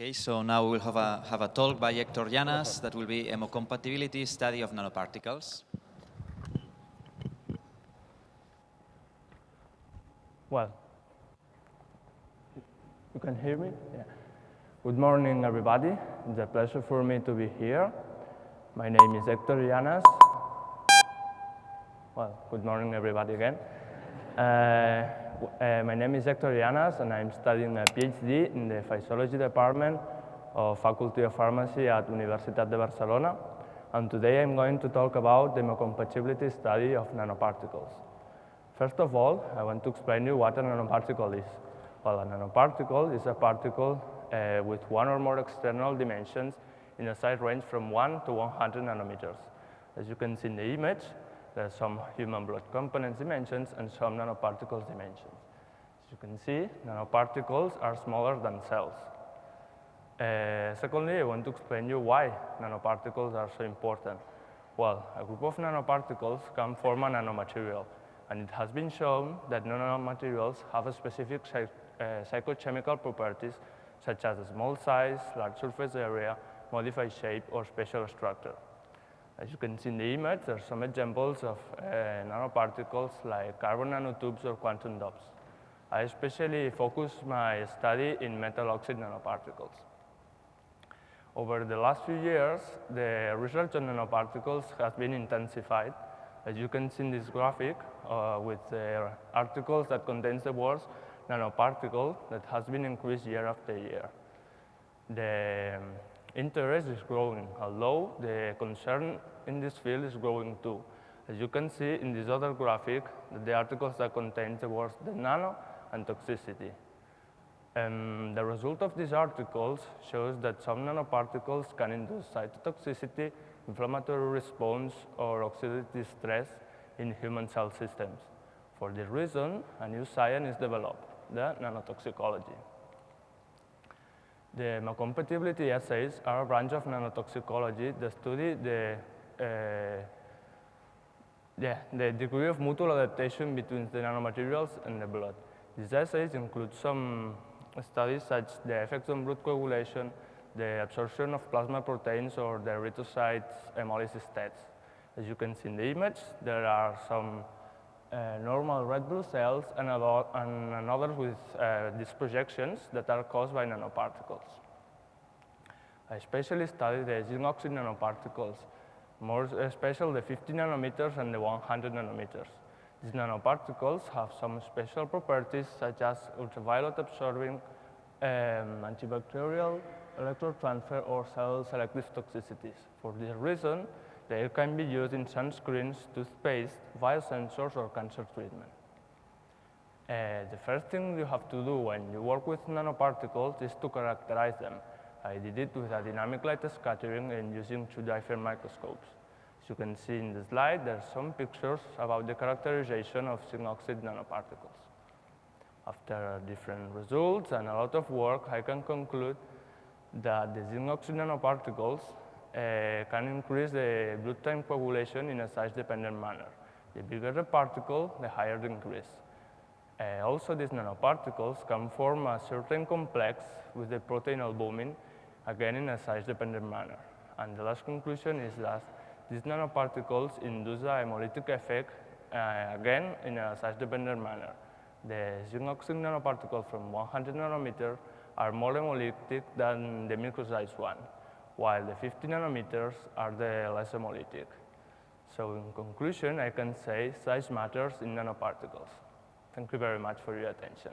Okay, so now we'll have a talk by Hector Llanas that will be Hemocompatibility Study of Nanoparticles. Well, you can hear me? Yeah. Good morning, everybody. It's a pleasure for me to be here. My name is Hector Llanas. Well, good morning, everybody, again. My name is Hector Llanas, and I'm studying a PhD in the Physiology Department of Faculty of Pharmacy at Universitat de Barcelona. And today I'm going to talk about the hemocompatibility study of nanoparticles. First of all, I want to explain you what a nanoparticle is. Well, a nanoparticle is a particle with one or more external dimensions in a size range from 1 to 100 nanometers. As you can see in the image, there are some human blood components dimensions and some nanoparticles dimensions. As you can see, nanoparticles are smaller than cells. Secondly, I want to explain you why nanoparticles are so important. Well, a group of nanoparticles can form a nanomaterial, and it has been shown that nanomaterials have a specific psychochemical properties such as small size, large surface area, modified shape, or special structure. As you can see in the image, there are some examples of nanoparticles like carbon nanotubes or quantum dots. I especially focus my study in metal oxide nanoparticles. Over the last few years, the research on nanoparticles has been intensified. As you can see in this graphic, with the articles that contains the words nanoparticle that has been increased year after year. The interest is growing, although the concern in this field is growing too. As you can see in this other graphic, the articles that contain the words the nano and toxicity. The result of these articles shows that some nanoparticles can induce cytotoxicity, inflammatory response, or oxidative stress in human cell systems. For this reason, a new science is developed, the nanotoxicology. The hemocompatibility assays are a branch of nanotoxicology that study the degree of mutual adaptation between the nanomaterials and the blood. These assays include some studies such as the effects on blood coagulation, the absorption of plasma proteins, or the erythrocytes hemolysis tests. As you can see in the image, there are some normal red blood cells and others with these projections that are caused by nanoparticles. I especially studied the zinc oxide nanoparticles, more special the 50 nanometers and the 100 nanometers. These nanoparticles have some special properties such as ultraviolet absorbing, antibacterial, electron transfer, or cell selective toxicities. For this reason, they can be used in sunscreens, toothpaste, biosensors, or cancer treatment. The first thing you have to do when you work with nanoparticles is to characterize them. I did it with a dynamic light scattering and using two different microscopes. As you can see in the slide, there are some pictures about the characterization of zinc oxide nanoparticles. After different results and a lot of work, I can conclude that the zinc oxide nanoparticles can increase the blood time coagulation in a size-dependent manner. The bigger the particle, the higher the increase. Also, these nanoparticles can form a certain complex with the protein albumin, again in a size-dependent manner. And the last conclusion is that these nanoparticles induce a hemolytic effect, again in a size-dependent manner. The zinc oxide nanoparticles from 100 nanometers are more hemolytic than the micro-sized one, while the 50 nanometers are the less hemolytic. So in conclusion, I can say size matters in nanoparticles. Thank you very much for your attention.